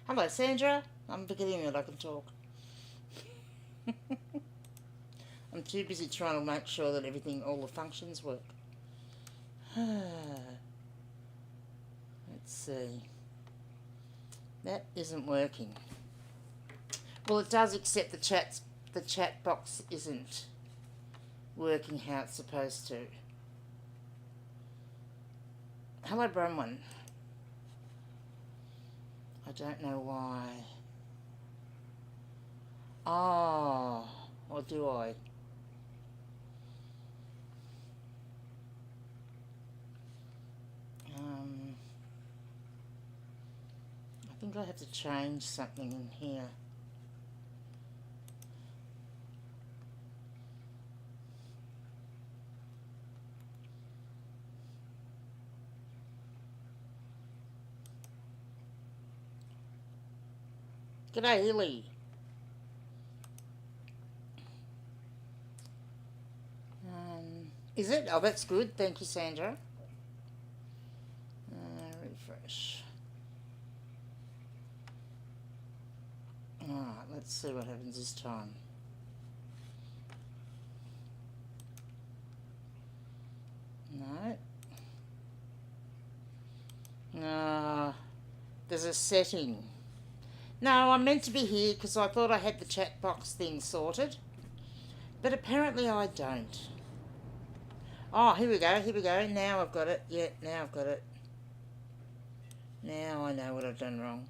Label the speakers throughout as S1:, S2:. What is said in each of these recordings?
S1: Hello, Sandra. I'm beginning that I can talk. I'm too busy trying to make sure that everything, all the functions work. Let's see. That isn't working. Well, it does, except the chat box isn't working how it's supposed to. Hello, Bronwyn. I don't know why. Oh, or do I? I think I have to change something in here. G'day, Hilly. Is it? Oh, that's good. Thank you, Sandra. Refresh. Alright, let's see what happens this time. No. No. There's a setting. No, I'm meant to be here because I thought I had the chat box thing sorted. But apparently I don't. Oh, here we go. Now I've got it. Yeah, now I've got it. Now I know what I've done wrong.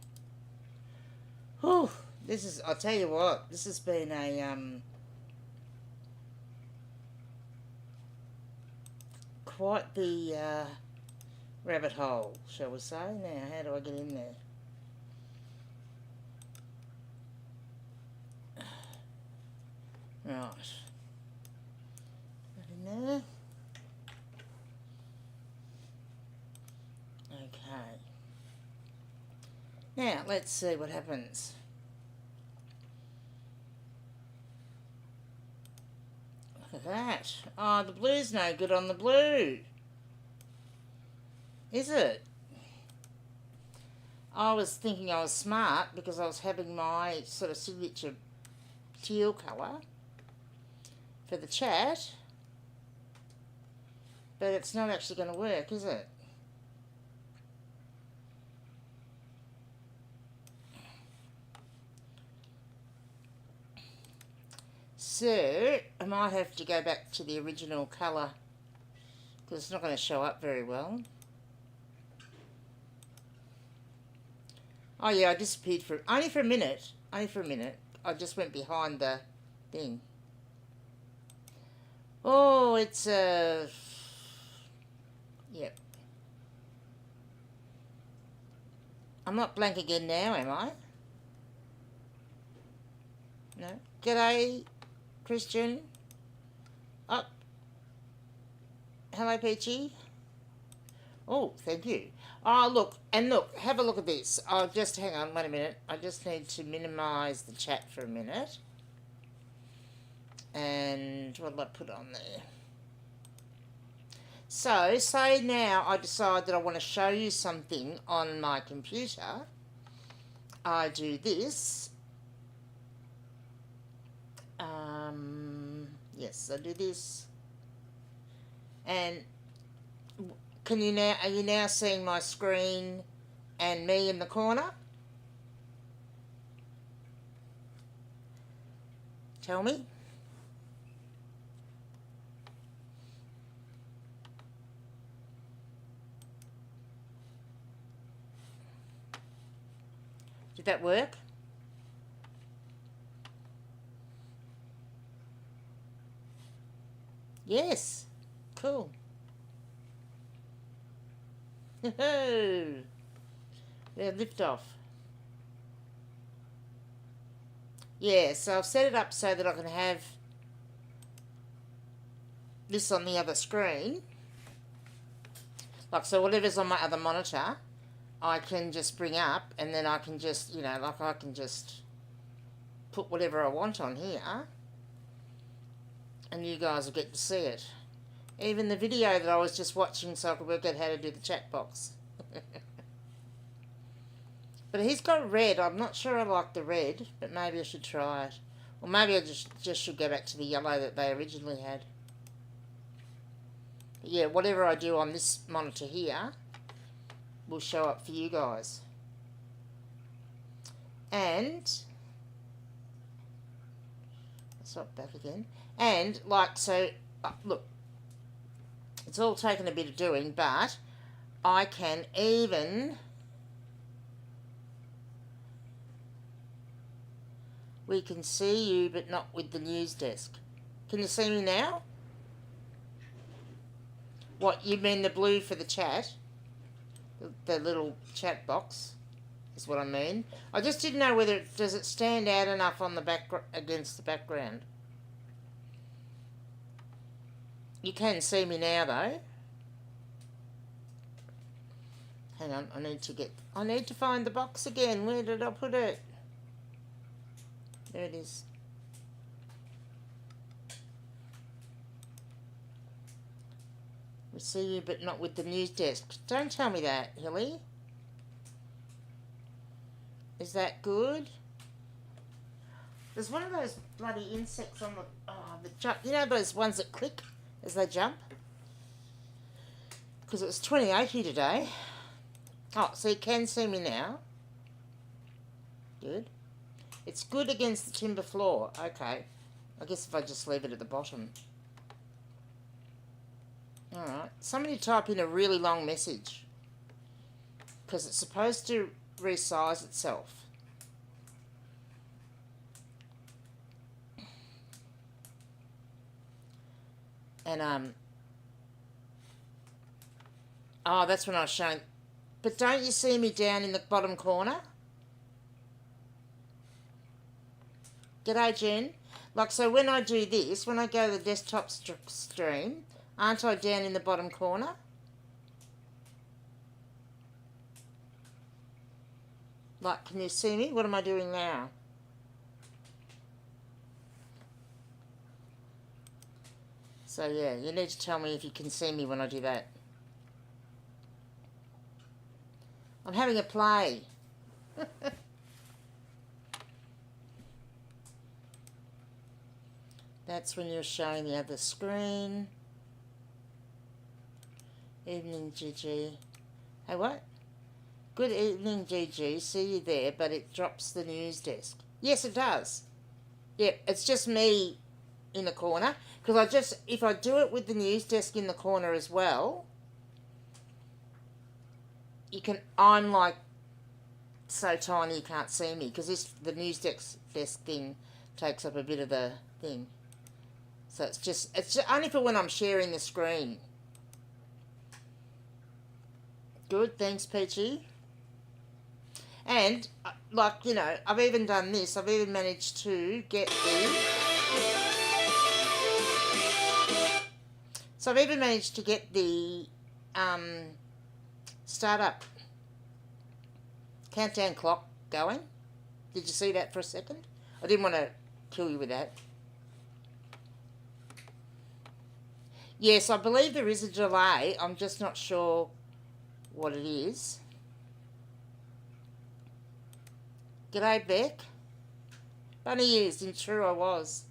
S1: Whew. I'll tell you what, this has been a, quite the, rabbit hole, shall we say. Now, how do I get in there? Right. Get in there. Okay. Now, let's see what happens. Look at that. Oh, the blue's no good on the blue. Is it? I was thinking I was smart because I was having my sort of signature teal colour for the chat. But it's not actually going to work, is it? So, I might have to go back to the original colour because it's not going to show up very well. Oh yeah, I disappeared only for a minute. I just went behind the thing. Oh, it's yep. I'm not blank again now, am I? No. G'day, Christian. Oh. Hello, Peachy. Oh, thank you. Oh, look, have a look at this. Oh, just hang on, wait a minute. I just need to minimise the chat for a minute. And what did I put on there? So, say now I decide that I want to show you something on my computer. I do this. Yes, I do this. And are you now seeing my screen and me in the corner? Tell me. Did that work? Yes. Cool. Yeah, lift off. Yeah, so I've set it up so that I can have this on the other screen. Like, so whatever's on my other monitor, I can just bring up, and then I can just, I can just put whatever I want on here, and you guys will get to see it. Even the video that I was just watching so I could work out how to do the chat box. But he's got red. I'm not sure I like the red, but maybe I should try it. Or maybe I just should go back to the yellow that they originally had. But yeah, whatever I do on this monitor here will show up for you guys. And swap back again. And like so, look, it's all taken a bit of doing, but I can even we can see you, but not with the news desk. Can you see me now? What, you mean the blue for the chat? The little chat box is what I mean. I just didn't know whether does it stand out enough on the back against the background. You can see me now though. Hang on, I need to find the box again. Where did I put it? There it is. We see you, but not with the news desk. Don't tell me that, Hilly. Is that good? There's one of those bloody insects on the jump. You know those ones that click as they jump? Because it was 2080 today. Oh, so you can see me now. Good. It's good against the timber floor. Okay. I guess if I just leave it at the bottom. Alright. Somebody type in a really long message. Because it's supposed to resize itself. And, oh, that's when I was showing. But don't you see me down in the bottom corner? G'day, Jen. Like, so when I do this, when I go to the desktop stream, aren't I down in the bottom corner? Like, can you see me? What am I doing now? So, yeah, you need to tell me if you can see me when I do that. I'm having a play. That's when you're showing the other screen. Evening, Gigi. Hey, what? Good evening, Gigi. See you there, but it drops the news desk. Yes, it does. Yep, it's just me in the corner. Because if I do it with the news desk in the corner as well, I'm like so tiny you can't see me. Because the news desk thing takes up a bit of the thing. So it's just only for when I'm sharing the screen. Good, thanks, Peachy. And, like, you know, I've even done this. I've even managed to get the... So I've even managed to get the startup countdown clock going. Did you see that for a second? I didn't want to kill you with that. Yes, I believe there is a delay. I'm just not sure what it is. G'day, Beck. Bunny ears, and true I was.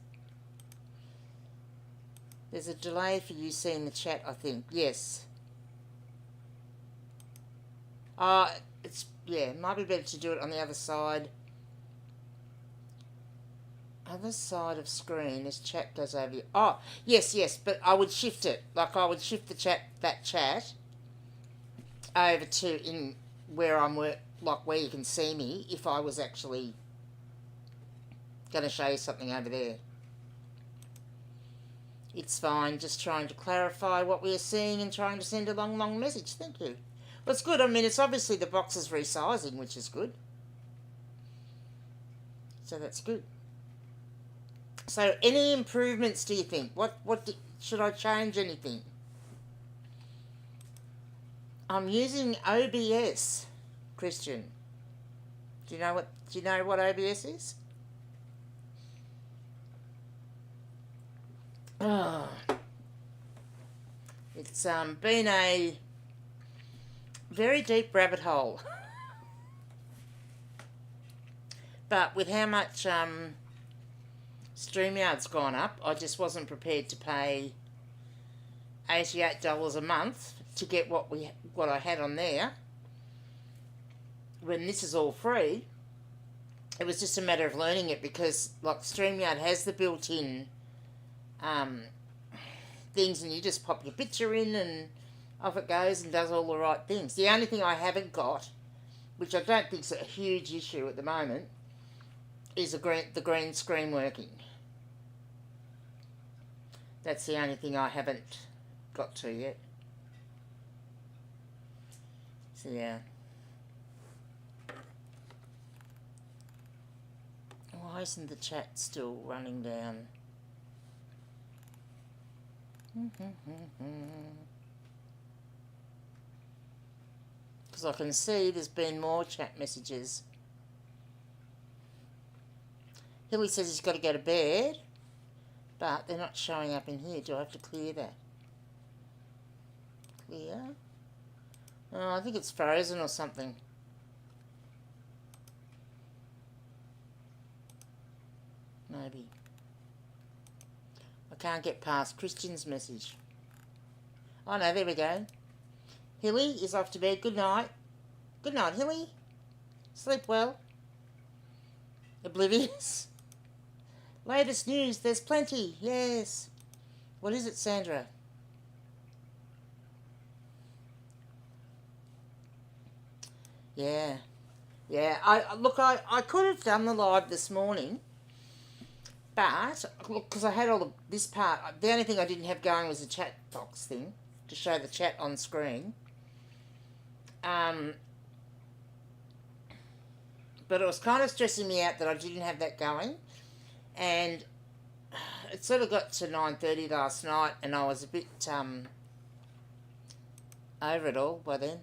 S1: There's a delay for you seeing the chat, I think. Yes. It might be better to do it on the other side. Other side of screen as chat goes over you. Oh, yes, but I would shift it. Like I would shift that chat over to where I'm like where you can see me if I was actually going to show you something over there. It's fine, just trying to clarify what we are seeing and trying to send a long message. Thank you. Well, it's good. I mean, it's obviously the box is resizing, which is good. So that's good. So any improvements, do you think? Should I change anything? I'm using OBS, Christian. Do you know what OBS is? Oh. It's been a very deep rabbit hole. But with how much StreamYard's gone up, I just wasn't prepared to pay $88 a month to get what I had on there. When this is all free, it was just a matter of learning it, because like StreamYard has the built-in things, and you just pop your picture in and off it goes and does all the right things. The only thing I haven't got, which I don't think is a huge issue at the moment, is the green screen working. That's the only thing I haven't got to yet. So yeah. Why isn't the chat still running down? Because I can see there's been more chat messages. Hilly says he's got to go to bed, but they're not showing up in here. Do I have to clear that? Clear? Oh, I think it's frozen or something. Maybe. I can't get past Christian's message. Oh no, there we go. Hilly is off to bed. Good night. Good night, Hilly. Sleep well. Oblivious. Latest news, there's plenty. Yes. What is it, Sandra? Yeah. Yeah. I could have done the live this morning. But, look, because I had all this part, the only thing I didn't have going was the chat box thing, to show the chat on screen. But it was kind of stressing me out that I didn't have that going. And it sort of got to 9:30 last night, and I was a bit over it all by then.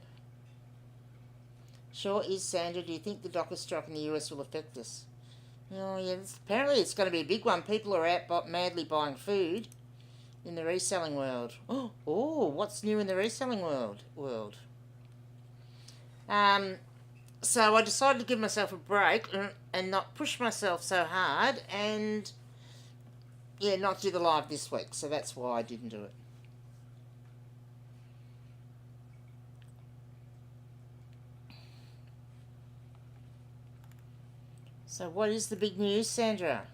S1: Sure is, Sandra. Do you think the docker strike in the US will affect us? Oh, yeah, apparently it's going to be a big one. People are out madly buying food in the reselling world. Oh, what's new in the reselling world? So I decided to give myself a break and not push myself so hard, and, yeah, not do the live this week. So that's why I didn't do it. So what is the big news, Sandra?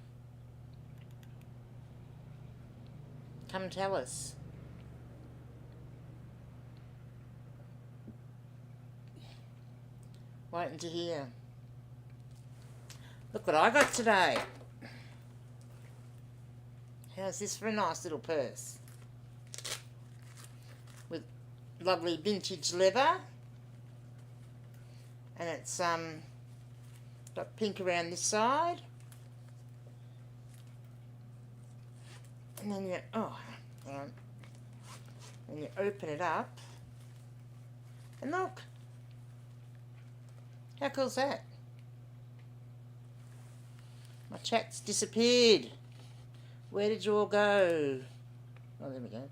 S1: Come tell us. Waiting to hear. Look what I got today. How's this for a nice little purse? With lovely vintage leather. And it's got pink around this side. And then hang on. And you open it up. And look. How cool's that? My chat's disappeared. Where did you all go? Oh, there we go.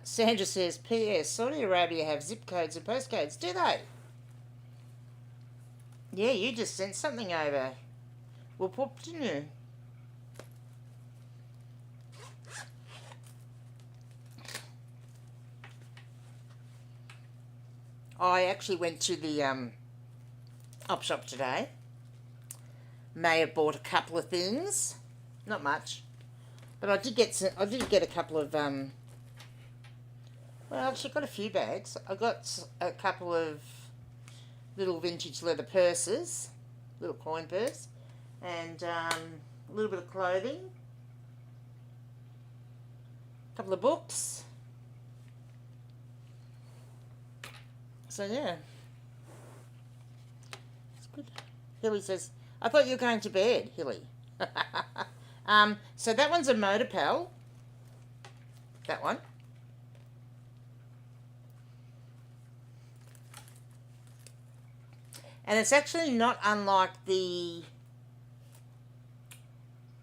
S1: Sandra says, P.S. Saudi Arabia have zip codes and postcodes. Do they? Yeah, you just sent something over. Whoop whoop, didn't you? I actually went to the op shop today. May have bought a couple of things, not much, but I did get a couple of well, actually got a few bags. I got a couple of little vintage leather purses, little coin purse, and a little bit of clothing, a couple of books. So yeah, it's good. Hilly says, I thought you were going to bed, Hilly. So that one's a Motopel. That one. And it's actually not unlike the,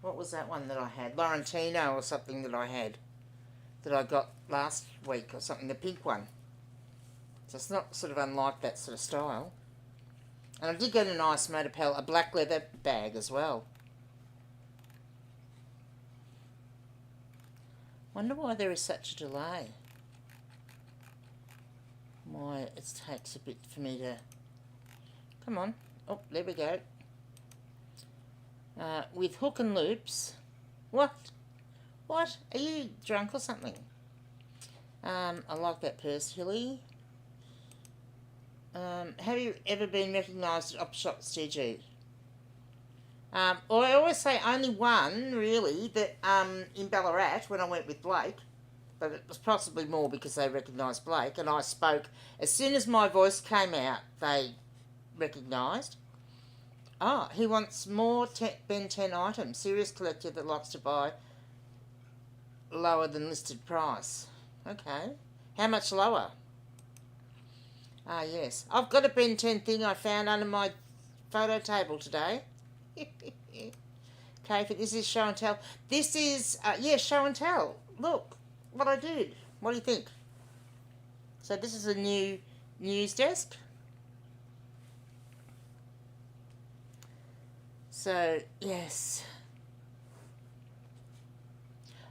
S1: what was that one that I had? Laurentino or something that I had, that I got last week or something, the pink one. So it's not sort of unlike that sort of style. And I did get a nice Motopel, a black leather bag as well. Wonder why there is such a delay. Why it takes a bit for me to... Come on. Oh, there we go. With hook and loops. What? What? Are you drunk or something? I like that purse, Hilly. Have you ever been recognised at Op Shops GG? Well, I always say only one, really, that in Ballarat when I went with Blake, but it was possibly more because they recognised Blake, and I spoke. As soon as my voice came out, they recognised. Oh, he wants more Ben 10 items. Serious collector that likes to buy lower than listed price. Okay. How much lower? Ah, yes. I've got a Ben 10 thing I found under my photo table today. Okay, this is show and tell. This is, yeah, show and tell. Look what I did. What do you think? So this is a new news desk. So, yes.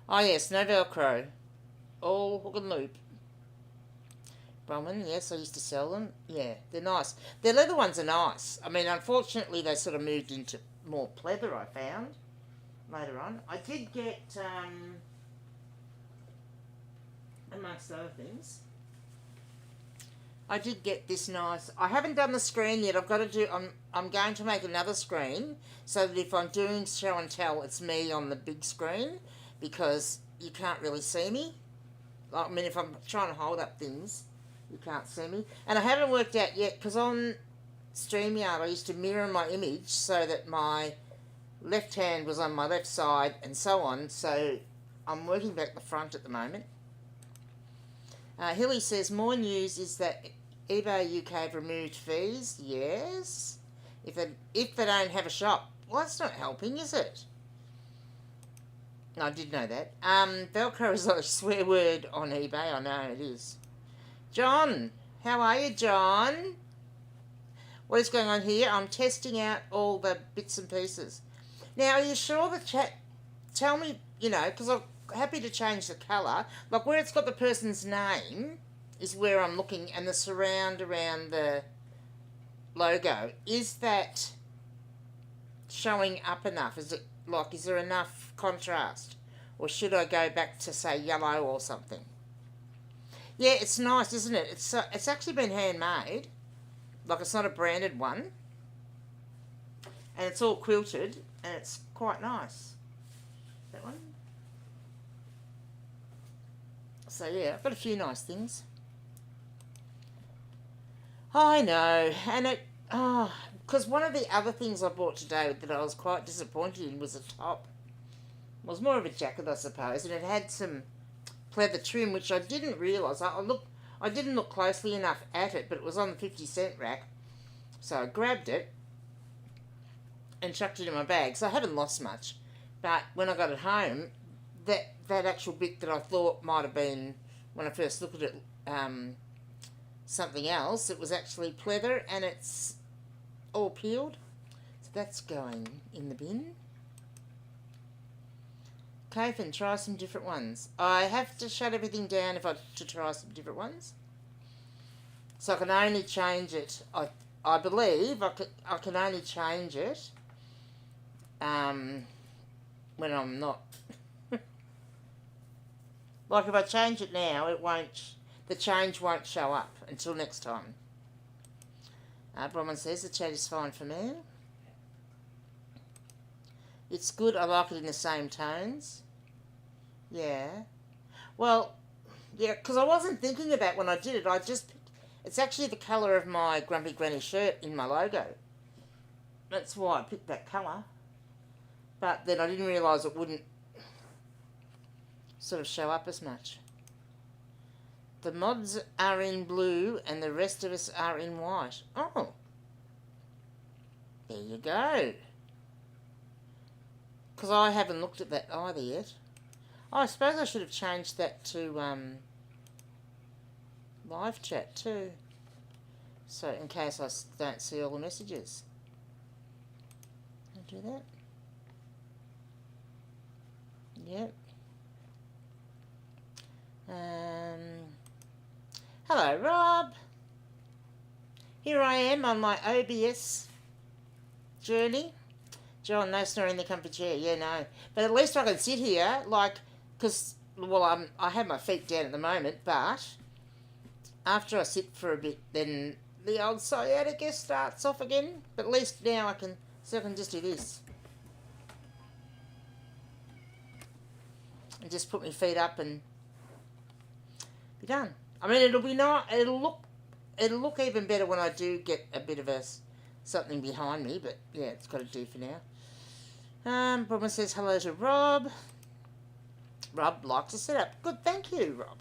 S1: Oh, yes, no Velcro. All hook and loop. Brumman, yes, I used to sell them. Yeah, they're nice. Their leather ones are nice. I mean, unfortunately, they sort of moved into more pleather, I found, later on. I did get, amongst other things, I did get this nice... I haven't done the screen yet. I've got to do... I'm going to make another screen so that if I'm doing show and tell, it's me on the big screen because you can't really see me. I mean, if I'm trying to hold up things, you can't see me. And I haven't worked out yet because on StreamYard I used to mirror my image so that my left hand was on my left side and so on. So I'm working back the front at the moment. Hilly says, more news is that eBay UK have removed fees. Yes. If they don't have a shop. Well, that's not helping, is it? I did know that. Velcro is not a swear word on eBay. I know it is. John, how are you, John? What is going on here? I'm testing out all the bits and pieces. Now, are you sure the chat... Tell me, you know, because I'm happy to change the colour. Like, where it's got the person's name is where I'm looking, and the surround around the logo. Is that showing up enough? Is it, like, is there enough contrast? Or should I go back to, say, yellow or something? Yeah, it's nice, isn't it? It's actually been handmade. Like, it's not a branded one. And it's all quilted, and it's quite nice. That one. So, yeah, I've got a few nice things. I know, and it... Oh, because one of the other things I bought today that I was quite disappointed in was a top. It was more of a jacket, I suppose, and it had some pleather trim, which I didn't realise. I didn't look closely enough at it, but it was on the 50-cent rack. So I grabbed it and chucked it in my bag. So I haven't lost much. But when I got it home, that actual bit that I thought might have been, when I first looked at it, something else, it was actually pleather, and it's all peeled. So that's going in the bin. Kathan, try some different ones. I have to shut everything down to try some different ones. So I can only change it. I believe I can only change it when I'm not. Like if I change it now, it won't. The change won't show up until next time. Brahman says the chat is fine for me. It's good. I like it in the same tones. Yeah. Well, yeah, because I wasn't thinking about when I did it. It's actually the colour of my Grumpy Granny shirt in my logo. That's why I picked that colour. But then I didn't realise it wouldn't sort of show up as much. The mods are in blue and the rest of us are in white. Oh. There you go. Because I haven't looked at that either yet. Oh, I suppose I should have changed that to live chat too. So in case I don't see all the messages. I'll do that. Yep. Hello, Rob. Here I am on my OBS journey. John, no snoring in the comfy chair. Yeah, no. But at least I can sit here, like, because, well, I have my feet down at the moment, but after I sit for a bit, then the old sciatica starts off again. But at least now I can just do this. And just put my feet up and be done. I mean, it'll be nice. It'll look even better when I do get a bit of something behind me. But yeah, it's got to do for now. Bronwyn says hello to Rob. Rob likes to set up. Good, thank you, Rob.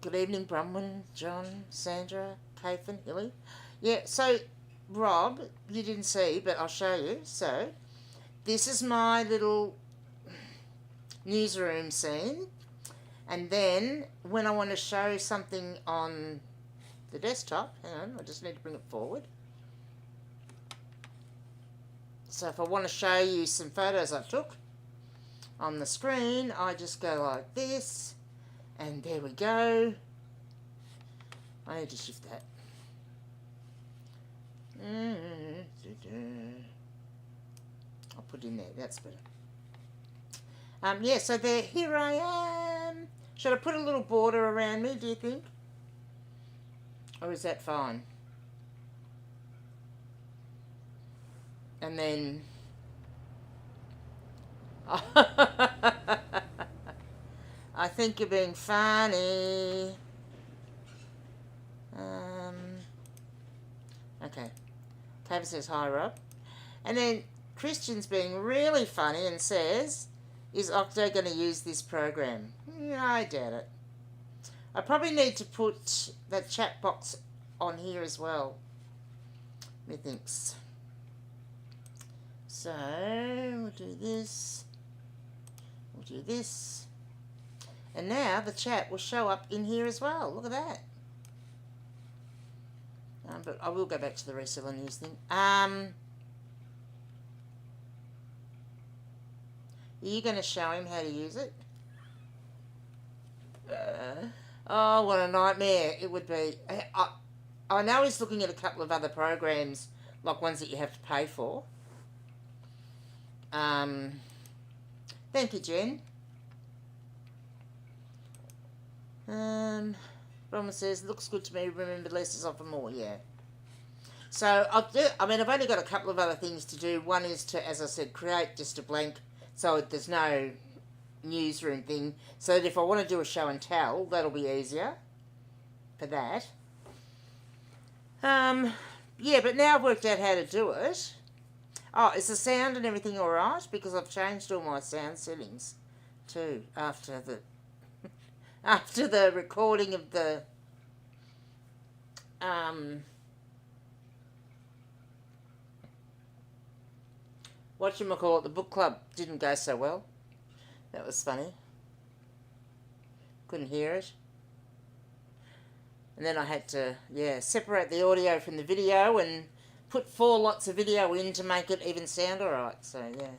S1: Good evening, Bronwyn, John, Sandra, Kathan, Hilly. Yeah, so Rob, you didn't see, but I'll show you. So this is my little newsroom scene. And then when I want to show something on the desktop, hang on, I just need to bring it forward. So if I want to show you some photos I took on the screen, I just go like this, and there we go. I need to shift that. I'll put it in there, that's better. Yeah, so there, here I am. Should I put a little border around me, do you think? Or is that fine? And then... I think you're being funny. Okay. Tavis says, hi, Rob. And then Christian's being really funny and says... Is Octo going to use this program? No, I doubt it. I probably need to put that chat box on here as well. Methinks. So, we'll do this. We'll do this. And now the chat will show up in here as well. Look at that. But I will go back to the reseller news thing. Are you going to show him how to use it? Oh, what a nightmare it would be. I know he's looking at a couple of other programs, like ones that you have to pay for. Thank you, Jen. Brahma says, looks good to me. Remember, less is often more. Yeah. So I've only got a couple of other things to do. One is to, as I said, create just a blank, so there's no newsroom thing, so that if I want to do a show and tell, that'll be easier for that. Yeah, but now I've worked out how to do it. Oh, is the sound and everything alright? Because I've changed all my sound settings too after the recording of the whatchamacallit, the book club didn't go so well. That was funny. Couldn't hear it. And then I had to, separate the audio from the video and put 4 lots of video in to make it even sound alright. So, yeah,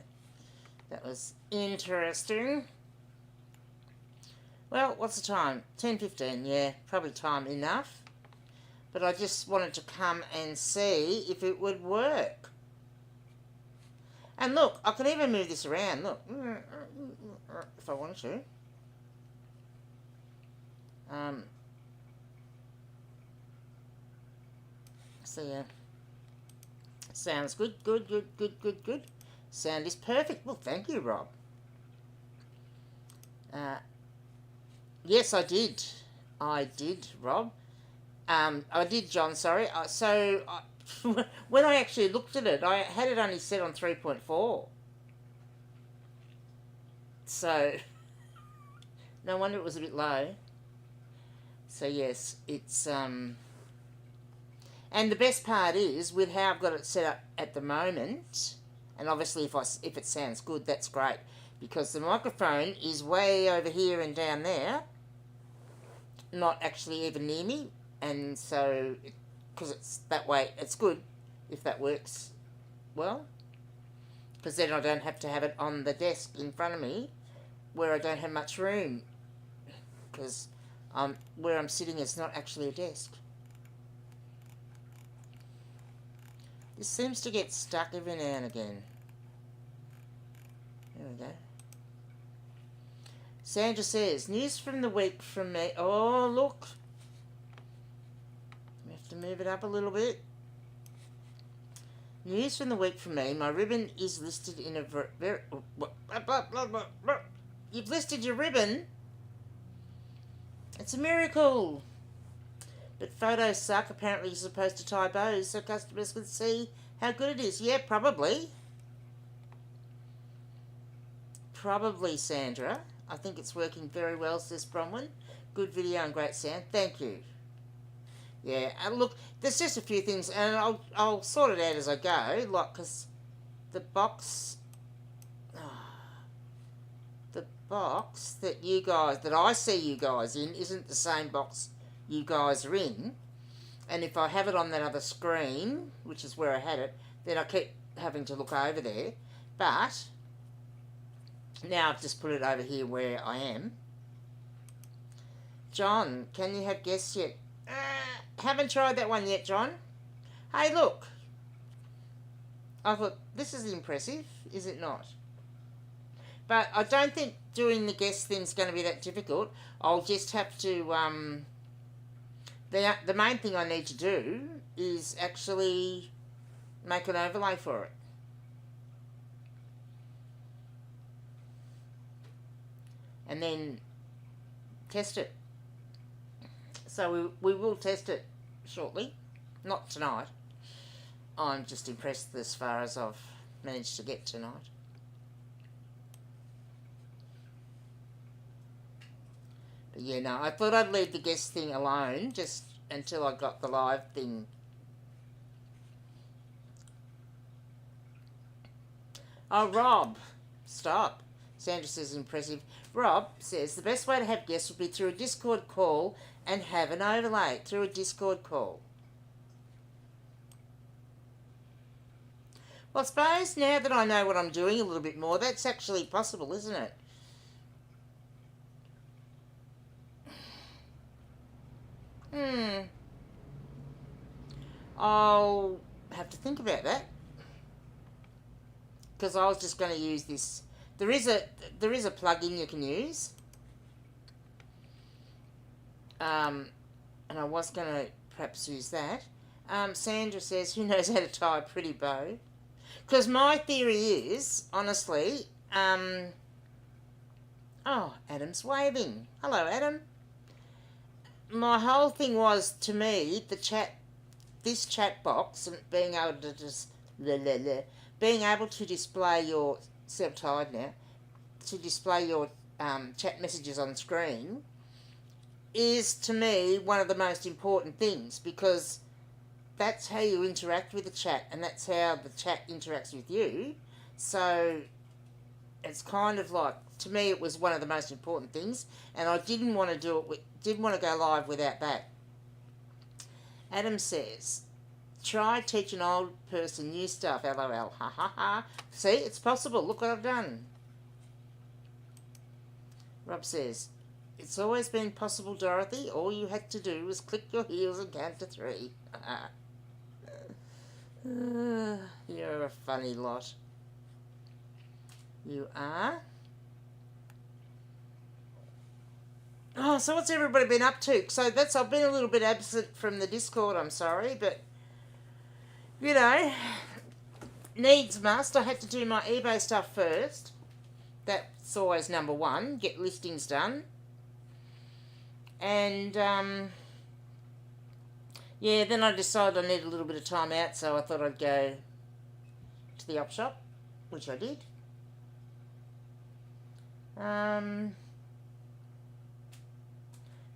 S1: that was interesting. Well, what's the time? 10:15, yeah, probably time enough. But I just wanted to come and see if it would work. And look, I can even move this around, look, if I wanted to. So yeah, sounds good, good. Sound is perfect. Well, thank you, Rob. Yes, I did, Rob. I did, John, sorry. When I actually looked at it, I had it only set on 3.4. So, no wonder it was a bit low. So yes, it's, and the best part is, with how I've got it set up at the moment, and obviously if it sounds good, that's great, because the microphone is way over here and down there, not actually even near me, And so, because it's that way, it's good if that works well. Because then I don't have to have it on the desk in front of me where I don't have much room. Because where I'm sitting is not actually a desk. This seems to get stuck every now and again. There we go. Sandra says, news from the week from me. Oh, look. We have to move it up a little bit. News from the week from me. My ribbon is listed in a very... You've listed your ribbon? It's a miracle. But photos suck. Apparently you're supposed to tie bows so customers can see how good it is. Yeah, probably. Probably, Sandra. I think it's working very well, says Bronwyn. Good video and great sound. Thank you. Yeah, look, there's just a few things, and I'll sort it out as I go, like, because the box that you guys, that I see you guys in, isn't the same box you guys are in, and if I have it on that other screen, which is where I had it, then I keep having to look over there, but now I've just put it over here where I am. John, can you have guests yet? Haven't tried that one yet, John. Hey, look. I thought, this is impressive, is it not? But I don't think doing the guest thing's going to be that difficult. I'll just have to... the main thing I need to do is actually make an overlay for it. And then test it. So we will test it shortly. Not tonight. I'm just impressed as far as I've managed to get tonight. But yeah, no, I thought I'd leave the guest thing alone just until I got the live thing. Oh, Rob, stop. Sandra says impressive. Rob says the best way to have guests would be through a Discord call and have an overlay through a Discord call. Well, I suppose now that I know what I'm doing a little bit more, that's actually possible, isn't it? I'll have to think about that. Because I was just going to use this. There is a plug-in you can use. And I was going to perhaps use that. Sandra says, who knows how to tie a pretty bow? Because my theory is, honestly, oh, Adam's waving. Hello, Adam. My whole thing was, to me, this chat box, and being able to just, being able to display your, see I'm tired now, to display your chat messages on screen is, to me, one of the most important things, because that's how you interact with the chat, and that's how the chat interacts with you. So it's kind of like, to me, it was one of the most important things, and I didn't want to do it. Didn't want to go live without that. Adam says, try teach an old person new stuff. LOL. Ha ha ha. See, it's possible. Look what I've done. Rob says, it's always been possible, Dorothy. All you had to do was click your heels and count to 3. You're a funny lot. You are. Oh, so what's everybody been up to? So I've been a little bit absent from the Discord, I'm sorry, but, you know, needs must. I had to do my eBay stuff first. That's always number one, get listings done. And, yeah, then I decided I needed a little bit of time out, so I thought I'd go to the op shop, which I did.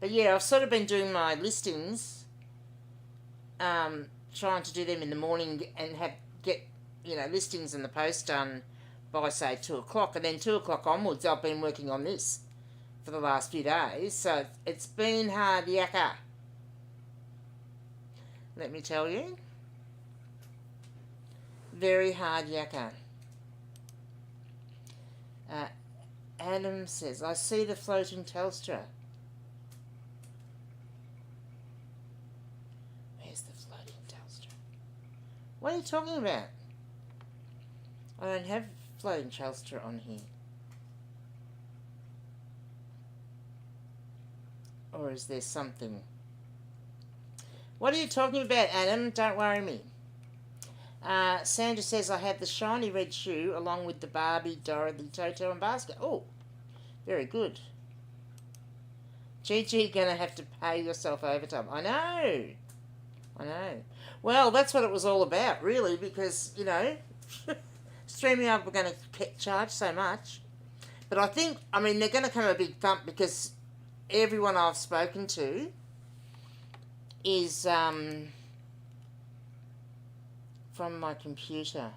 S1: But yeah, I've sort of been doing my listings, trying to do them in the morning and get listings in the post done by, say, 2 o'clock. And then 2 o'clock onwards, I've been working on this for the last few days. So it's been hard yakka. let me tell you. Very hard yakka. Adam says, I see the floating Telstra. Where's the floating Telstra? What are you talking about? I don't have floating Telstra on here. Or is there something? What are you talking about, Adam? Don't worry me. Sandra says, I have the shiny red shoe along with the Barbie, Dorothy, Toto and basket. Oh, very good. Gigi, gonna have to pay yourself overtime. I know. Well, that's what it was all about, really, because, you know, StreamYard were going to charge so much. But I think, I mean, they're going to come a big thump because everyone I've spoken to is from my computer.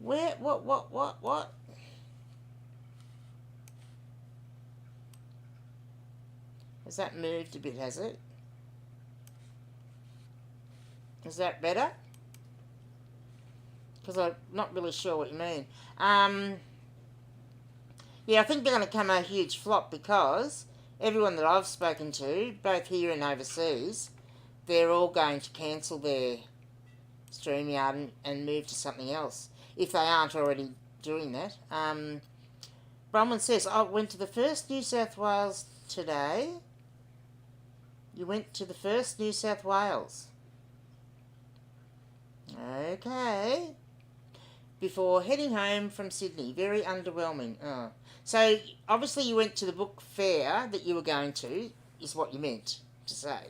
S1: Where? What? Has that moved a bit, has it? Is that better? Because I'm not really sure what you mean. Yeah, I think they're going to come a huge flop because everyone that I've spoken to, both here and overseas, they're all going to cancel their StreamYard and move to something else, if they aren't already doing that. Bronwyn says, I went to the first New South Wales today. You went to the first New South Wales. Okay. Before heading home from Sydney. Very underwhelming. Oh. So, obviously you went to the book fair that you were going to, is what you meant to say,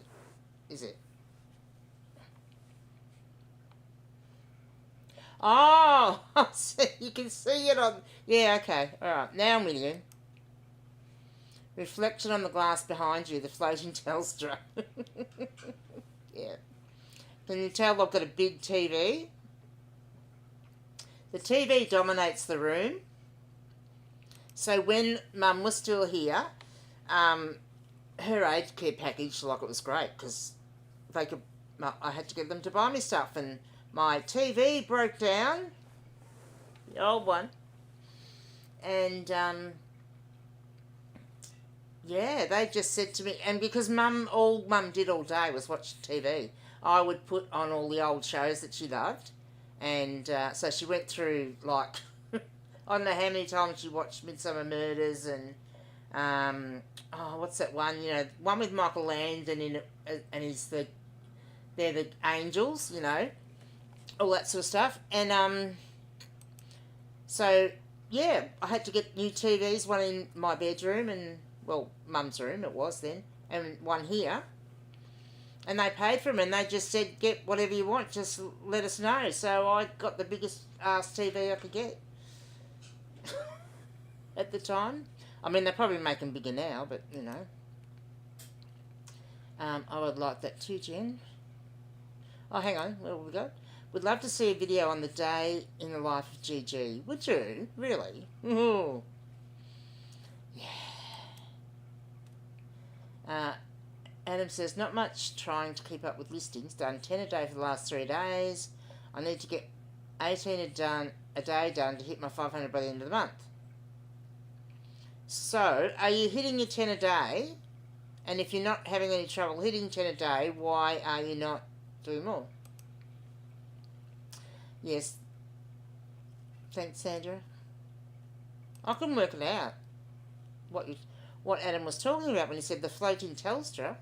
S1: is it? Oh, so you can see it on... Yeah, okay. Alright, now I'm with you. Reflection on the glass behind you, the floating Telstra. Yeah. Can you tell I've got a big TV? The TV dominates the room. So when Mum was still here, her aged care package, like, it was great because they could. I had to get them to buy me stuff, and my TV broke down, the old one, and yeah, they just said to me, and because all Mum did all day was watch TV, I would put on all the old shows that she loved, and so she went through, like, I don't know how many times she watched Midsummer Murders and, what's that one, you know, one with Michael Landon in it, and they're the angels, you know, all that sort of stuff, and, so, yeah, I had to get new TVs, one in my bedroom and, well, Mum's room it was then, and one here. And they paid for them, and they just said, get whatever you want, just let us know. So I got the biggest ass TV I could get at the time. I mean, they're probably making bigger now, but, you know. I would like that too, Jen. Oh, hang on, where have we got? Would love to see a video on the day in the life of Gigi. Would you? Really? Ooh. Yeah. Adam says, not much trying to keep up with listings. Done 10 a day for the last 3 days. I need to get 18 a day done to hit my 500 by the end of the month. So, are you hitting your 10 a day? And if you're not having any trouble hitting 10 a day, why are you not doing more? Yes. Thanks, Sandra. I couldn't work it out. What Adam was talking about when he said the floating Telstra.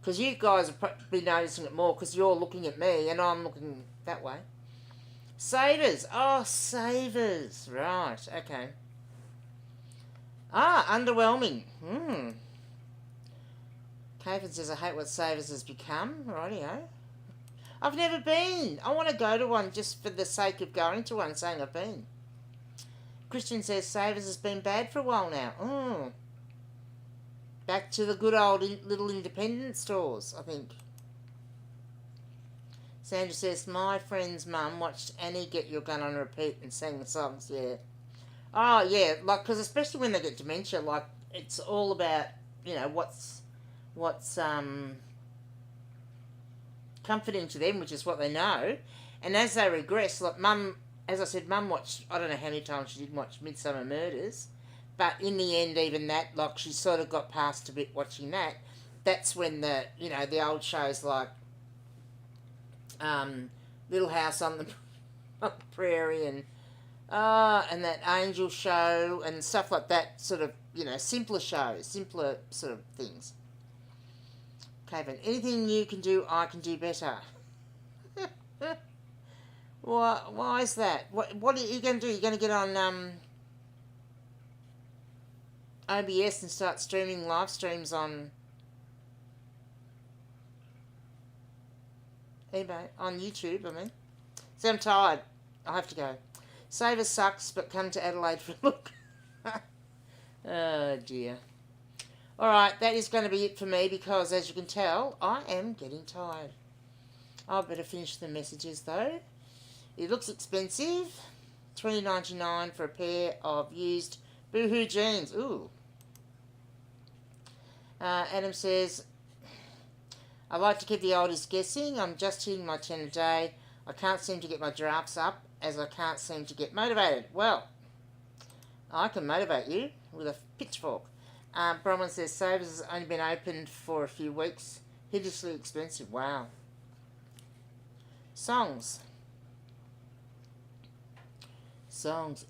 S1: Because you guys have probably noticing it more because you're looking at me and I'm looking that way. Savers. Oh, Savers. Right, okay. Underwhelming. Caven says, I hate what Savers has become. Rightio. I've never been. I want to go to one just for the sake of going to one, saying I've been. Christian says Savers has been bad for a while now. Back to the good old little independent stores, I think. Sandra says, my friend's mum watched Annie Get Your Gun on repeat and sang the songs, yeah. Oh yeah, like because especially when they get dementia, like it's all about what's comforting to them, which is what they know, and as they regress, like mum, as I said, mum watched I don't know how many times she did watch Midsummer Murders, but in the end, even that, like she sort of got past a bit watching that. That's when the old shows like um, Little House on the Prairie and that Angel show and stuff like that, sort of, simpler shows, simpler sort of things. Kevin, anything you can do, I can do better. Why is that? What are you going to do? You're going to get on OBS and start streaming live streams on eBay, on YouTube, I mean. See, I'm tired. I have to go. Saver sucks, but come to Adelaide for a look. Oh dear. Alright, that is going to be it for me because, as you can tell, I am getting tired. I better finish the messages though. It looks expensive. $20.99 for a pair of used Boohoo jeans. Ooh. Adam says, I like to keep the oldies guessing. I'm just hitting my 10 a day. I can't seem to get my drafts up as I can't seem to get motivated. Well, I can motivate you with a pitchfork. Bronwyn says, Savers has only been opened for a few weeks. Hideously expensive. Wow. Songs.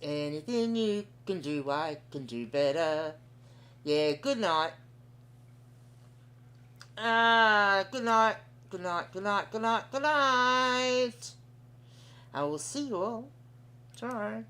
S1: Anything you can do, I can do better. Yeah, good night. Good night. Good night, good night, good night, good night. I will see you all tomorrow.